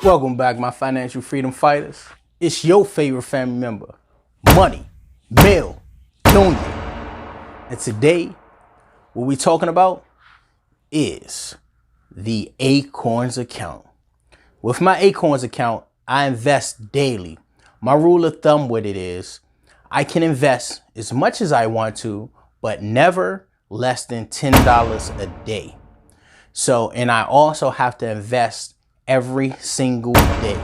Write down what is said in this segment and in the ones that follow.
Welcome back, my financial freedom fighters. It's your favorite family member, Money, Mel, Junior. And today, what we're talking about is the Acorns account. With my Acorns account, I invest daily. My rule of thumb with it is I can invest as much as I want to, but never less than $10 a day. So, and I also have to invest every single day.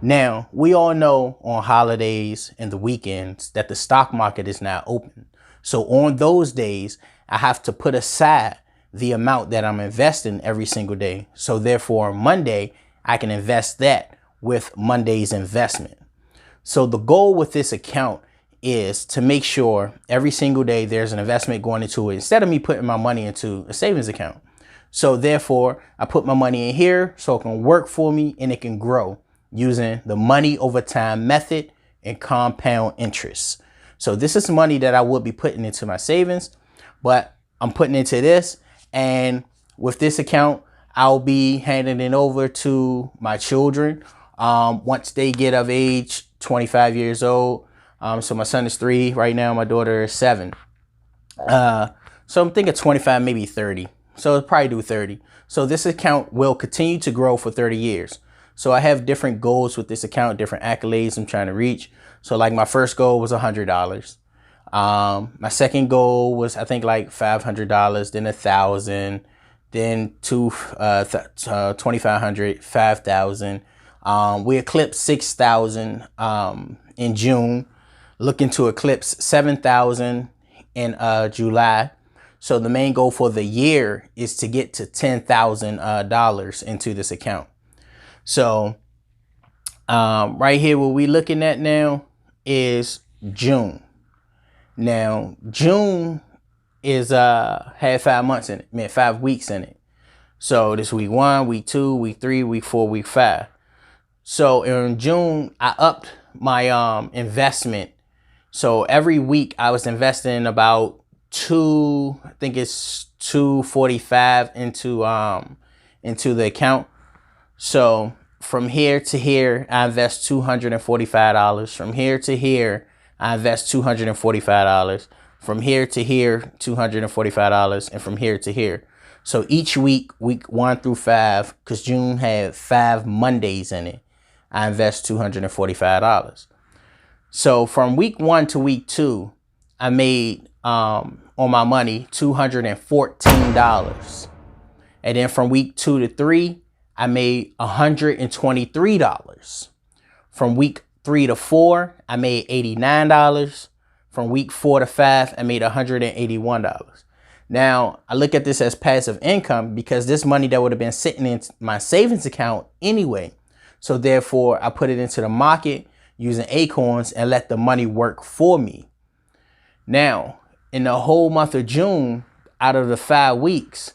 Now, we all know on holidays and the weekends that the stock market is not open. So on those days, I have to put aside the amount that I'm investing every single day. So therefore, Monday, I can invest that with Monday's investment. So the goal with this account is to make sure every single day there's an investment going into it instead of me putting my money into a savings account. So therefore, I put my money in here so it can work for me and it can grow using the money over time method and compound interest. So this is money that I would be putting into my savings, but I'm putting into this. And with this account, I'll be handing it over to my children once they get of age, 25 years old. So my son is 3 right now. My daughter is 7. So I'm thinking 25, maybe 30. So I'll probably do 30. So this account will continue to grow for 30 years. So I have different goals with this account, different accolades I'm trying to reach. So like my first goal was $100. My second goal was, I think, like $500, then $1,000, then $2,500, $5,000. We eclipsed 6,000 in June, looking to eclipse 7,000 in July. So the main goal for the year is to get to $10,000 into this account. So right here, what we're looking at now is June. Now, June is had 5 months in it, 5 weeks in it. So this week 1, week 2, week 3, week 4, week 5. So in June, I upped my investment. So every week I was investing about $245 into the account. So from here to here, I invest $245. From here to here, I invest $245. From here to here, $245, and from here to here. So each week 1 through 5, because June had 5 Mondays in it, I invest $245. So from week 1 to week 2, I made on my money $214. And then from week 2 to 3, I made $123. From week 3 to 4, I made $89. From week 4 to 5, I made $181. Now, I look at this as passive income because this money that would have been sitting in my savings account anyway. So therefore, I put it into the market using Acorns and let the money work for me. Now, in the whole month of June, out of the 5 weeks,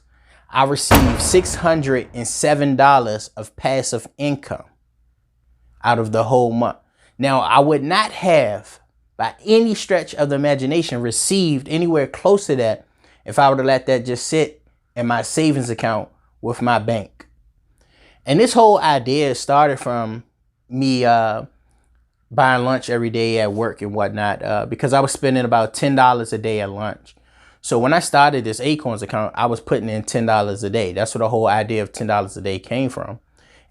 I received $607 of passive income out of the whole month. Now, I would not have, by any stretch of the imagination, received anywhere close to that if I were to let that just sit in my savings account with my bank. And this whole idea started from me buying lunch every day at work and whatnot, because I was spending about $10 a day at lunch. So when I started this Acorns account, I was putting in $10 a day. That's where the whole idea of $10 a day came from.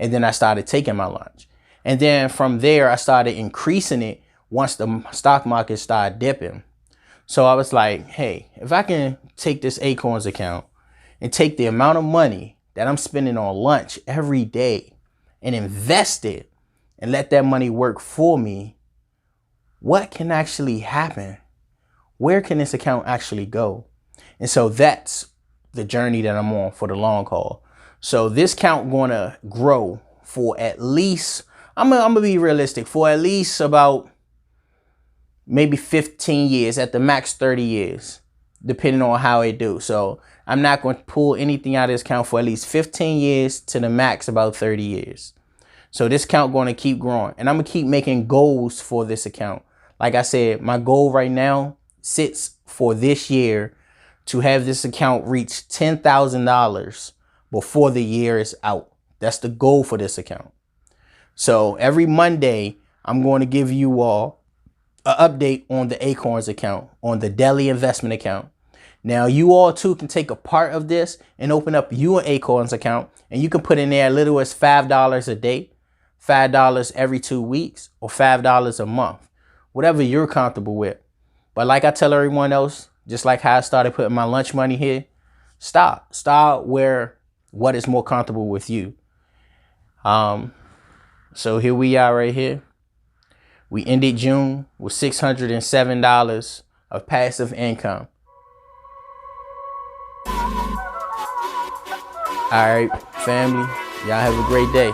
And then I started taking my lunch. And then from there, I started increasing it once the stock market started dipping. So I was like, hey, if I can take this Acorns account and take the amount of money that I'm spending on lunch every day and invest it and let that money work for me, what can actually happen? Where can this account actually go? And so that's the journey that I'm on for the long haul. So this account going to grow for at least, I'm gonna be realistic, for at least about maybe 15 years, at the max 30 years, depending on how it do. So I'm not going to pull anything out of this account for at least 15 years to the max about 30 years. So this account going to keep growing, and I'm going to keep making goals for this account. Like I said, my goal right now sits for this year to have this account reach $10,000 before the year is out. That's the goal for this account. So every Monday, I'm going to give you all an update on the Acorns account, on the daily investment account. Now, you all too can take a part of this and open up you an Acorns account, and you can put in there as little as $5 a day, $5 every 2 weeks, or $5 a month, whatever you're comfortable with. But like I tell everyone else, just like how I started putting my lunch money here, start where what is more comfortable with you. So here we are right here. We ended June with $607 of passive income. All right, family, y'all have a great day.